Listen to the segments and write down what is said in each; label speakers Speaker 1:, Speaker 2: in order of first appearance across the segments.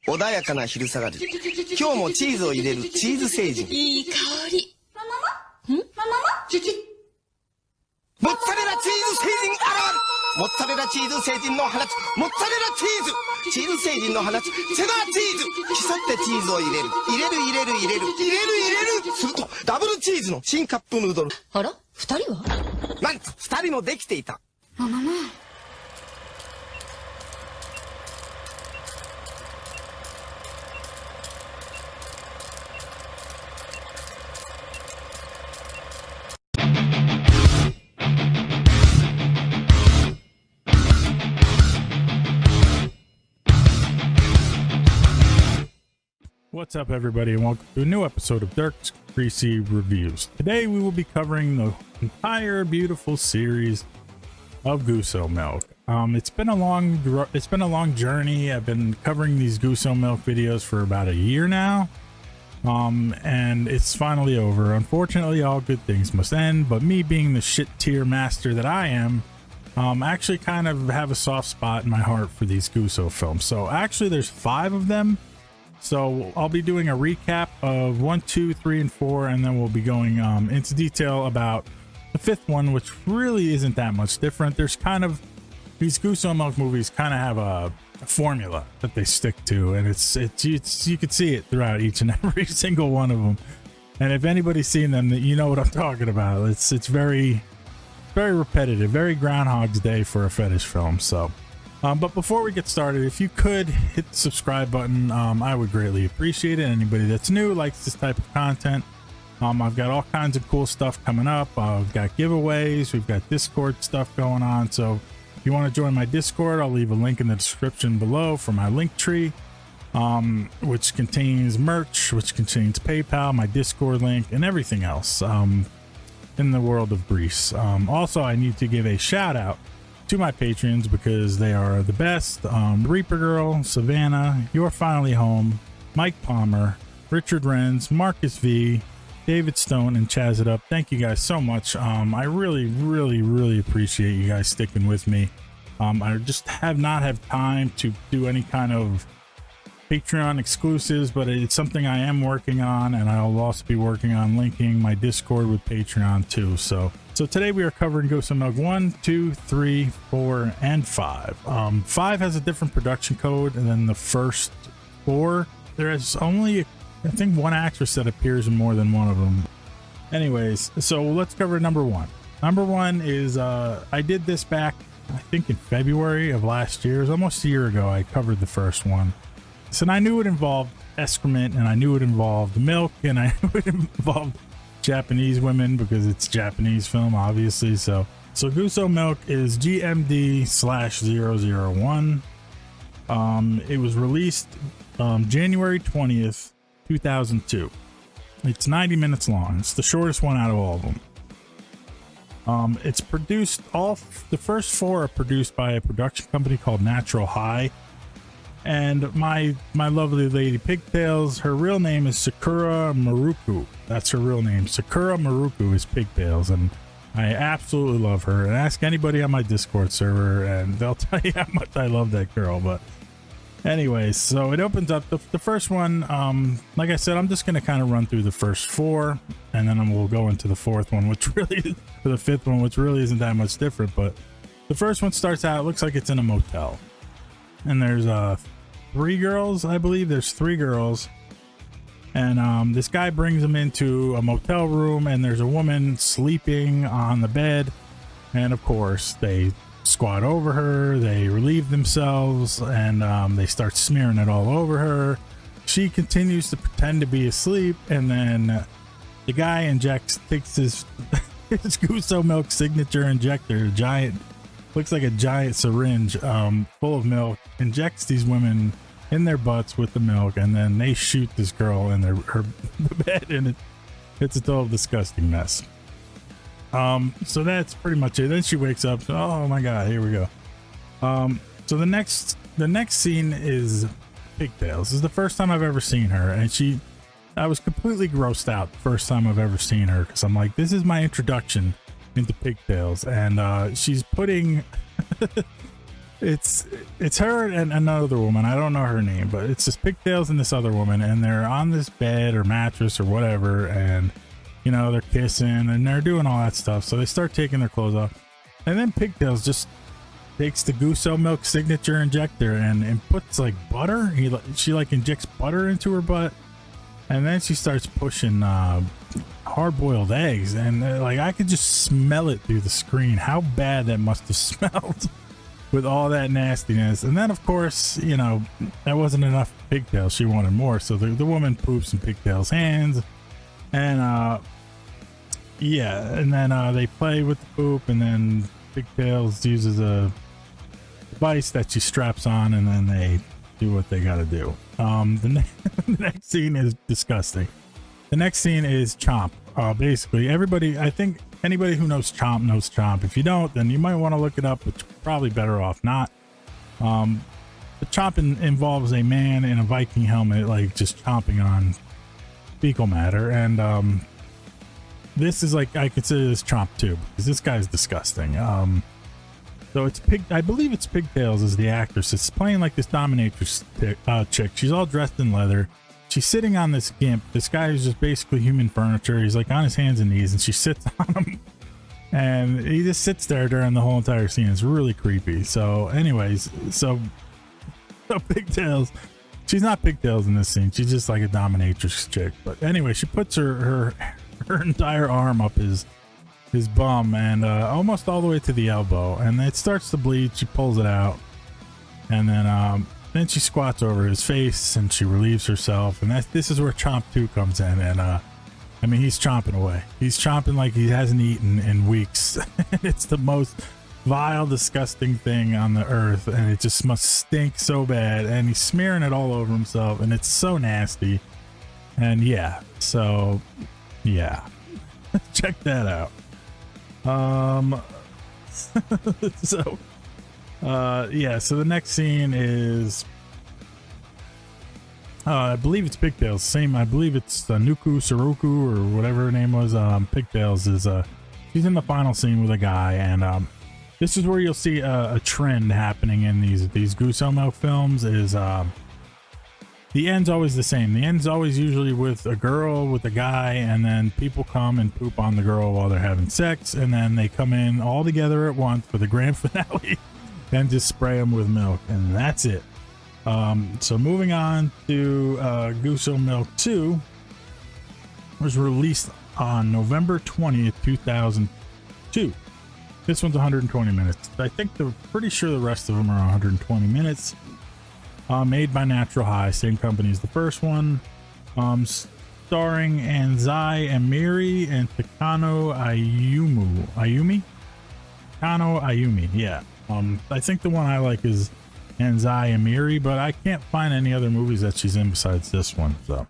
Speaker 1: 穏やかな昼下がり。今日もチーズを入れるチーズ星人。
Speaker 2: いい香り。ママ
Speaker 1: モッツァレラチーズ星人現る。モッツァレラチーズ星人の放つモッツァレラチーズ。チーズ星人の放つチェダーチーズ。競ってチーズを入れる。するとダブルチーズの新カップヌードル。
Speaker 2: あら、二人は？
Speaker 1: なんと二人もできていた。
Speaker 2: ママ。
Speaker 3: What's up, everybody, and welcome to a new episode of Dirk's Greasy Reviews. Today we will be covering the entire beautiful series of GusoMilk. It's been a long journey. I've been covering these GusoMilk videos for about a year now, and it's finally over. Unfortunately, all good things must end, but me being the shit tier master that I am, I actually kind of have a soft spot in my heart for these Guso films. So actually there's 5 of them. So I'll be doing a recap of 1, 2, 3, and 4, and then we'll be going into detail about the 5th one, which really isn't that much different. There's kind of, these GusoMilk movies kind of have a formula that they stick to, and it's you can see it throughout each and every single one of them. And if anybody's seen them, you know what I'm talking about. It's very repetitive, very Groundhog's Day for a fetish film. So. But before we get started, if you could hit the subscribe button, I would greatly appreciate it. Anybody that's new, likes this type of content, I've got all kinds of cool stuff coming up. We've got giveaways, we've got Discord stuff going on. So if you want to join my Discord, I'll leave a link in the description below for my link tree, which contains merch, which contains PayPal, my Discord link, and everything else in the world of Greece. Also, I need to give a shout out to my patrons because they are the best. Reaper Girl, Savannah, You're Finally Home, Mike Palmer, Richard Renz, Marcus V, David Stone, and Chaz It Up. Thank you guys so much. I really appreciate you guys sticking with me. I just have not had time to do any kind of Patreon exclusives, but it's something I am working on, and I'll also be working on linking my Discord with Patreon too. So today we are covering GusoMilk 1, 2, 3, 4, and 5. 5 has a different production code than the first 4. There is only, I think, 1 actress that appears in more than one of them. Anyways, so let's cover number 1. Number 1 is, I did this back, I think, in February of last year. It was almost a year ago I covered the first one. So I knew it involved excrement, and I knew it involved milk, and I knew it involved Japanese women because it's a Japanese film, obviously. So GusoMilk is GMD/001. It was released January 20th, 2002. It's 90 minutes long. It's the shortest one out of all of them. It's produced, the first 4 are produced by a production company called Natural High. And my lovely lady Pigtails, her real name is Sakura Maruku. That's her real name. Sakura Maruku is Pigtails, and I absolutely love her. And ask anybody on my Discord server, and they'll tell you how much I love that girl. But anyways, so it opens up the first one. Like I said, I'm just gonna kind of run through the first 4, and then we'll go into the 4th one, which really, for the 5th one, which really isn't that much different. But the first one starts out, it looks like it's in a motel. And there's 3 girls, I believe. There's 3 girls, and this guy brings them into a motel room, and there's a woman sleeping on the bed, and of course they squat over her, they relieve themselves, and they start smearing it all over her. She continues to pretend to be asleep, and then the guy takes his his GusoMilk signature injector, looks like a giant syringe full of milk, injects these women in their butts with the milk, and then they shoot this girl in the bed, and it's a total disgusting mess. So that's pretty much it. Then she wakes up. Oh my god, here we go. So the next scene is Pigtails. This is the first time I've ever seen her, and I was completely grossed out the first time I've ever seen her, because I'm like, this is my introduction into Pigtails. And she's putting it's her and another woman. I don't know her name, but it's just Pigtails and this other woman, and they're on this bed or mattress or whatever, and you know, they're kissing and they're doing all that stuff. So they start taking their clothes off, and then Pigtails just takes the GusoMilk signature injector and puts like butter. She like injects butter into her butt, and then she starts pushing hard-boiled eggs, and like I could just smell it through the screen. How bad that must have smelled with all that nastiness. And then of course, you know, that wasn't enough for Pigtails. She wanted more, so the woman poops in Pigtails' hands, and yeah, and then they play with the poop, and then Pigtails uses a device that she straps on, and then they do what they gotta do. The next scene is disgusting. The next scene is Chomp. Basically, everybody, I think anybody who knows Chomp knows Chomp. If you don't, then you might want to look it up, but you're probably better off not. The Chomp involves a man in a Viking helmet, like just chomping on fecal matter, and this is like, I consider this Chomp too, because this guy's disgusting. So it's I believe it's Pigtails as the actress. It's playing like this dominatrix chick. She's all dressed in leather. She's sitting on this gimp. This guy is just basically human furniture. He's like on his hands and knees, and she sits on him, and he just sits there during the whole entire scene. It's really creepy. So anyways, so Pigtails, she's not Pigtails in this scene. She's just like a dominatrix chick. But anyway, she puts her entire arm up his bum, and almost all the way to the elbow, and it starts to bleed. She pulls it out, and then she squats over his face and she relieves herself, and this is where Chomp 2 comes in. And I mean, he's chomping away. He's chomping like he hasn't eaten in weeks. It's the most vile, disgusting thing on the earth, and it just must stink so bad, and he's smearing it all over himself, and it's so nasty. And yeah, so yeah, check that out. Yeah, so the next scene is I believe it's Pigtails. Same, I believe it's Nuku Soroku or whatever her name was. Pigtails is she's in the final scene with a guy, and this is where you'll see a trend happening in these GusoMilk films. Is the end's always the same. The end's always usually with a girl with a guy, and then people come and poop on the girl while they're having sex, and then they come in all together at once for the grand finale and just spray them with milk, and that's it. So moving on to GusoMilk 2 was released on November 20th, 2002. This one's 120 minutes. I think pretty sure the rest of them are 120 minutes. Made by Natural High, same company as the first one. Starring Anzai Emiri and Takano Ayumi? Takano Ayumi, yeah. I think the one I like is Anzai Emiri, but I can't find any other movies that she's in besides this one. So,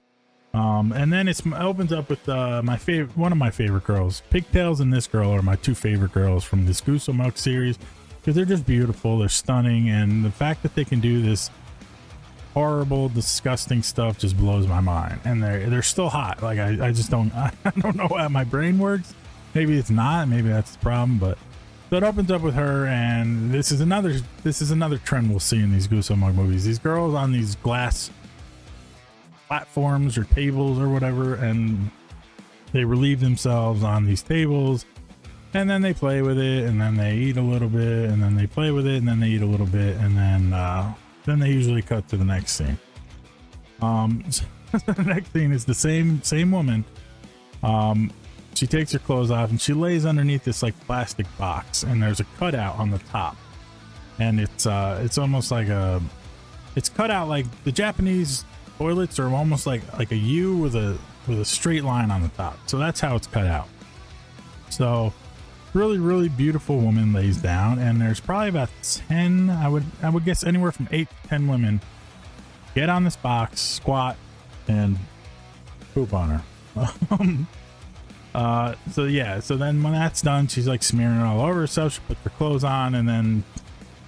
Speaker 3: and then it opens up with one of my favorite girls. Pigtails and this girl are my two favorite girls from this GusoMilk series, because they're just beautiful, they're stunning, and the fact that they can do this horrible, disgusting stuff just blows my mind. And they're still hot. Like I just don't I don't know how my brain works. Maybe it's not. Maybe that's the problem. But so it opens up with her, and this is another trend we'll see in these GusoMilk movies. These girls on these glass platforms or tables or whatever, and they relieve themselves on these tables, and then they play with it, and then they eat a little bit, and then they play with it, and then they eat a little bit, and then they usually cut to the next scene. So the next scene is the same woman. She takes her clothes off and she lays underneath this like plastic box, and there's a cutout on the top, and it's almost like it's cut out like the Japanese toilets are almost like a U with a straight line on the top. So that's how it's cut out. So really beautiful woman lays down, and there's probably about 10, I would guess anywhere from 8 to 10 women get on this box, squat, and poop on her. So yeah, so then when that's done, she's like smearing it all over herself. She puts her clothes on, and then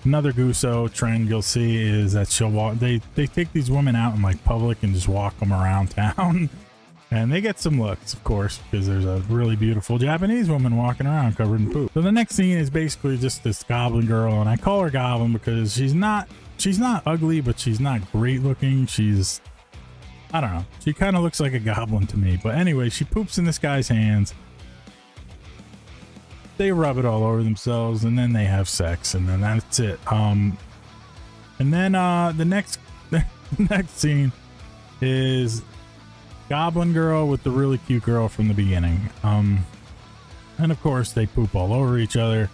Speaker 3: another Guso trend you'll see is that she'll walk, they take these women out in like public and just walk them around town. And they get some looks, of course, because there's a really beautiful Japanese woman walking around covered in poop. So the next scene is basically just this goblin girl, and I call her Goblin because she's not ugly, but she's not great looking. She's, I don't know, she kind of looks like a goblin to me. But anyway, she poops in this guy's hands. They rub it all over themselves, and then they have sex, and then that's it. And then the next scene is Goblin girl with the really cute girl from the beginning. And of course they poop all over each other.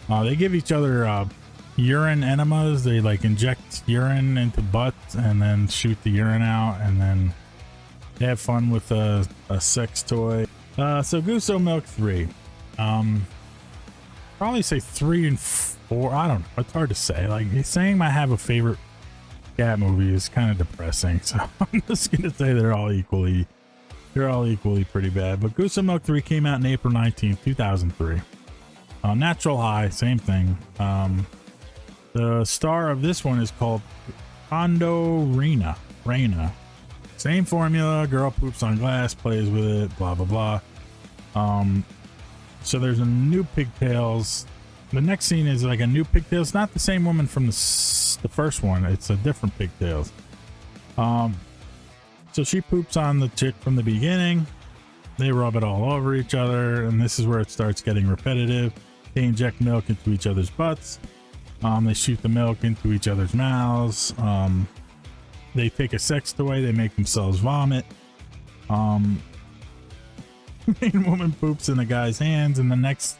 Speaker 3: They give each other urine enemas. They like inject urine into butts and then shoot the urine out, and then they have fun with a sex toy. So GusoMilk 3. Probably say 3 and 4. I don't know. It's hard to say. Like, saying I have a favorite cat movie is kind of depressing, so I'm just gonna say they're all equally pretty bad. But GusoMilk 3 came out in April 19th, 2003. Natural High, same thing. The star of this one is called Kondo Reina. Same formula. Girl poops on glass, plays with it, blah blah blah. So there's a new pigtails. The next scene is like a new pigtails, not the same woman from the first one. It's a different pigtails. So she poops on the chick from the beginning. They rub it all over each other, and this is where it starts getting repetitive. They inject milk into each other's butts. They shoot the milk into each other's mouths. They take a sex toy. They make themselves vomit. Main woman poops in the guy's hands, and the next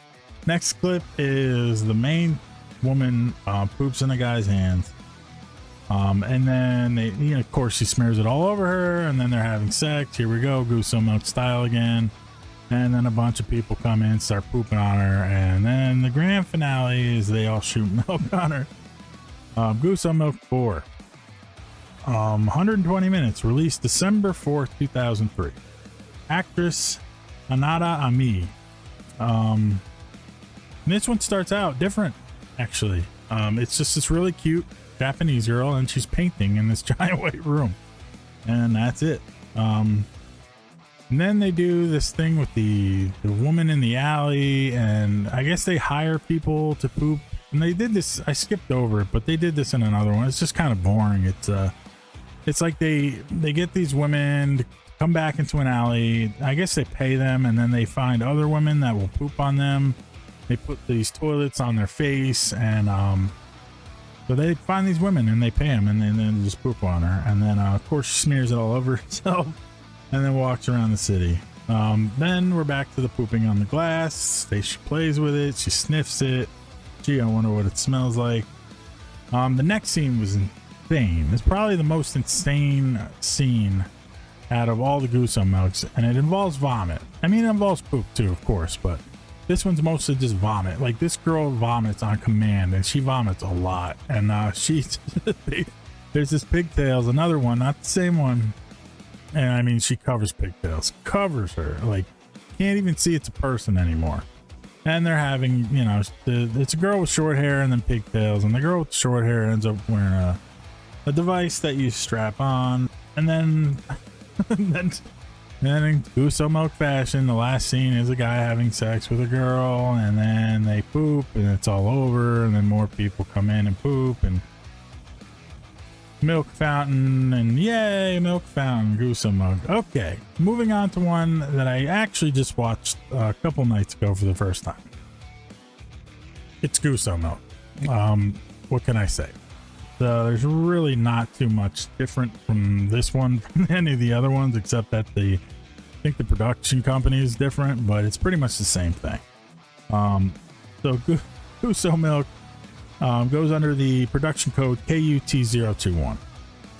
Speaker 3: clip is the main woman poops in the guy's hands, and then they, you know, of course she smears it all over her, and then they're having sex. Here we go, GusoMilk style again. And then a bunch of people come in, start pooping on her, and then the grand finale is they all shoot milk on her. GusoMilk 4, 120 minutes, released December 4th, 2003. Actress Anada Ami. This one starts out different, actually. It's just this really cute Japanese girl, and she's painting in this giant white room, and that's it. And then they do this thing with the woman in the alley, and I guess they hire people to poop. And they did this, I skipped over it, but they did this in another one. It's just kind of boring. It's like they get these women to come back into an alley. I guess they pay them, and then they find other women that will poop on them. They put these toilets on their face, and so they find these women and they pay them, and then they just poop on her. And then of course she smears it all over herself, and then walks around the city. Then we're back to the pooping on the glass. She plays with it. She sniffs it. Gee, I wonder what it smells like. The next scene was insane. It's probably the most insane scene out of all the GusoMilks, and it involves vomit. I mean, it involves poop too, of course, but this one's mostly just vomit. Like, this girl vomits on command, and she vomits a lot. And there's this pigtails, another one, not the same one. And I mean, she covers pigtails, covers her, like, can't even see it's a person anymore. And they're having, you know, it's a girl with short hair and then pigtails, and the girl with short hair ends up wearing a device that you strap on. And then then in GusoMilk fashion, the last scene is a guy having sex with a girl, and then they poop and it's all over, and then more people come in and poop, and milk fountain, and yay, milk fountain, GusoMilk. Okay, moving on to one that I actually just watched a couple nights ago for the first time. It's GusoMilk. What can I say? There's really not too much different from this one from any of the other ones, except that I think the production company is different, but it's pretty much the same thing. So GusoMilk goes under the production code KUT021.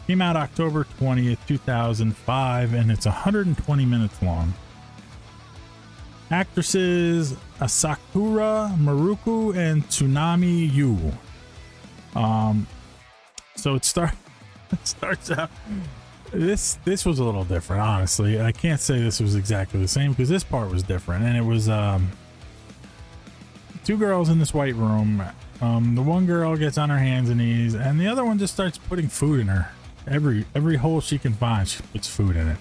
Speaker 3: Came out October 20th, 2005, and it's 120 minutes long. Actresses Asakura Maruku and Tsunami Yu. So it starts out. This was a little different, honestly. I can't say this was exactly the same because this part was different, and it was two girls in this white room. The one girl gets on her hands and knees, and the other one just starts putting food in her. Every hole she can find, she puts food in it.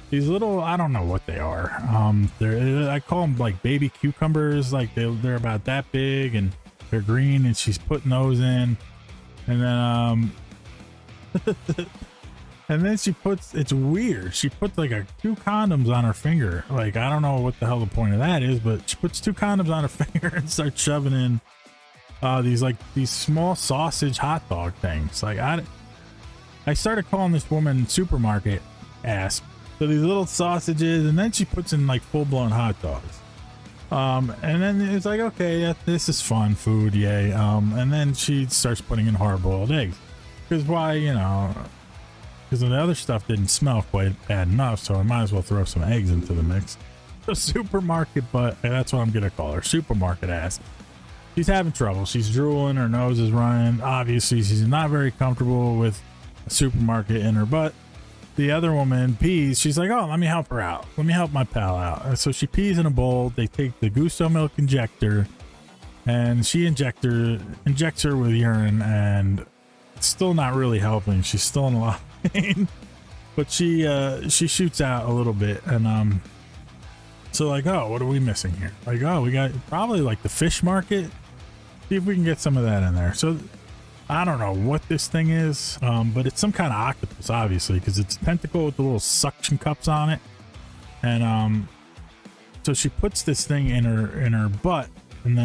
Speaker 3: these little, I don't know what they are. I call them like baby cucumbers. Like they're about that big and they're green, and she's putting those in. And then, and then she puts, it's weird. She puts like two condoms on her finger. Like, I don't know what the hell the point of that is, but she puts two condoms on her finger and starts shoving in these small sausage hot dog things. Like I started calling this woman supermarket ass. So these little sausages, and then she puts in like full-blown hot dogs. And then it's like, okay, this is fun food, yay. And then she starts putting in hard-boiled eggs. Because why, you know, because the other stuff didn't smell quite bad enough, so I might as well throw some eggs into the mix. So supermarket butt, that's what I'm gonna call her, supermarket ass. She's having trouble. She's drooling, her nose is running. Obviously, she's not very comfortable with a supermarket in her butt. The other woman pees. She's like, oh, let me help her out. Let me help my pal out. And so she pees in a bowl. They take the GusoMilk injector, and she injects her with urine, and it's still not really helping. She's still in a lot of pain, but she shoots out a little bit. And so like, oh, what are we missing here? Like, oh, we got probably like the fish market. See if we can get some of that in there. So I don't know what this thing is, but it's some kind of octopus, obviously, because it's a tentacle with the little suction cups on it. And so she puts this thing in her butt, and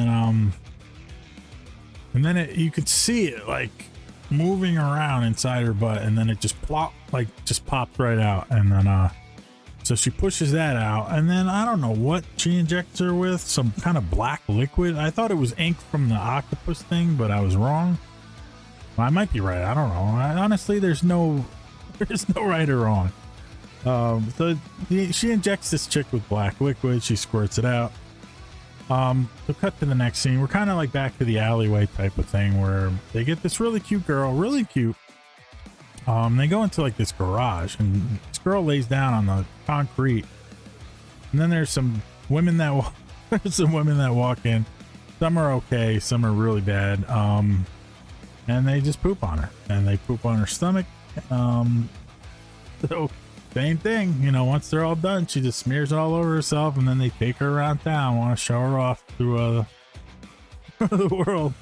Speaker 3: then you could see it like moving around inside her butt, and then it just popped right out. And then so she pushes that out, and then I don't know what she injects her with, some kind of black liquid. I thought it was ink from the octopus thing, but I was wrong. I might be right. I don't know. Honestly, there's no right or wrong. So she injects this chick with black liquid. She squirts it out. So cut to the next scene. We're kind of like back to the alleyway type of thing where they get this really cute girl, really cute. They go into like this garage, and this girl lays down on the concrete. And then there's some women that walk in. Some are okay, some are really bad. And they just poop on her, and they poop on her stomach. So same thing, you know, once they're all done, she just smears it all over herself, and then they take her around town, want to show her off through the world.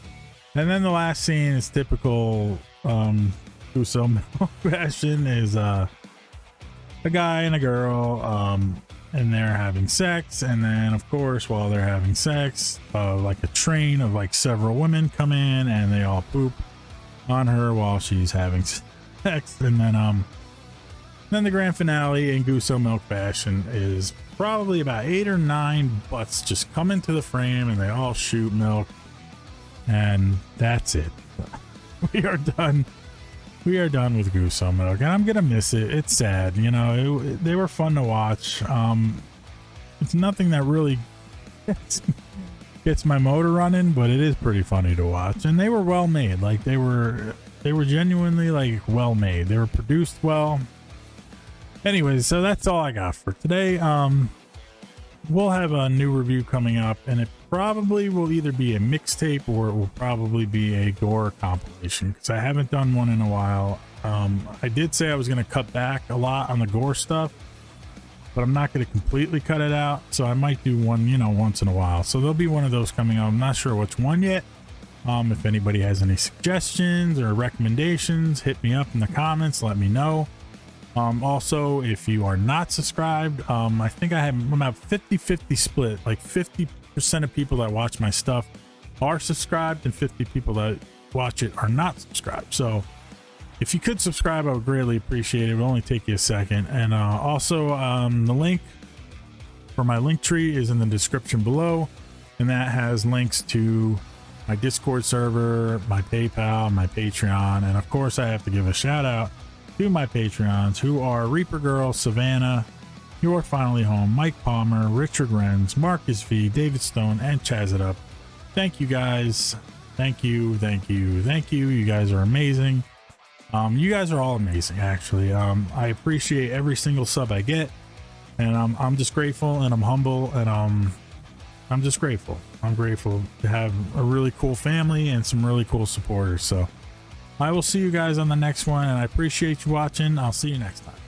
Speaker 3: And then the last scene is typical GusoMilk fashion, is a guy and a girl, and they're having sex. And then of course, while they're having sex, like a train of like several women come in, and they all poop on her while she's having sex. And then the grand finale in GusoMilk fashion is probably about 8 or 9 butts just come into the frame, and they all shoot milk, and that's it. We are done with GusoMilk, and I'm gonna miss it. It's sad, you know. They were fun to watch. It's nothing that really gets my motor running, but it is pretty funny to watch, and they were well made. Like they were genuinely like well made. They were produced well. Anyways, so that's all I got for today. We'll have a new review coming up, and it probably will either be a mixtape or it will probably be a gore compilation, because I haven't done one in a while. I did say I was going to cut back a lot on the gore stuff, but I'm not going to completely cut it out, so I might do one, you know, once in a while. So there'll be one of those coming up. I'm not sure which one yet. If anybody has any suggestions or recommendations, hit me up in the comments, let me know. Also, if you are not subscribed, I think I have about 50-50 split, like 50% of people that watch my stuff are subscribed, and 50 people that watch it are not subscribed. So if you could subscribe, I would greatly appreciate it. It will only take you a second. And also, the link for my link tree is in the description below, and that has links to my Discord server, my PayPal, my Patreon, and of course I have to give a shout out to my Patreons, who are Reaper Girl, Savannah, You're Finally Home, Mike Palmer, Richard Renz, Marcus V, David Stone, and Chaz It Up. Thank you guys. Thank you. You guys are amazing. You guys are all amazing, actually. I appreciate every single sub I get, and I'm just grateful, and I'm humble, and I'm just grateful. I'm grateful to have a really cool family and some really cool supporters. So I will see you guys on the next one, and I appreciate you watching. I'll see you next time.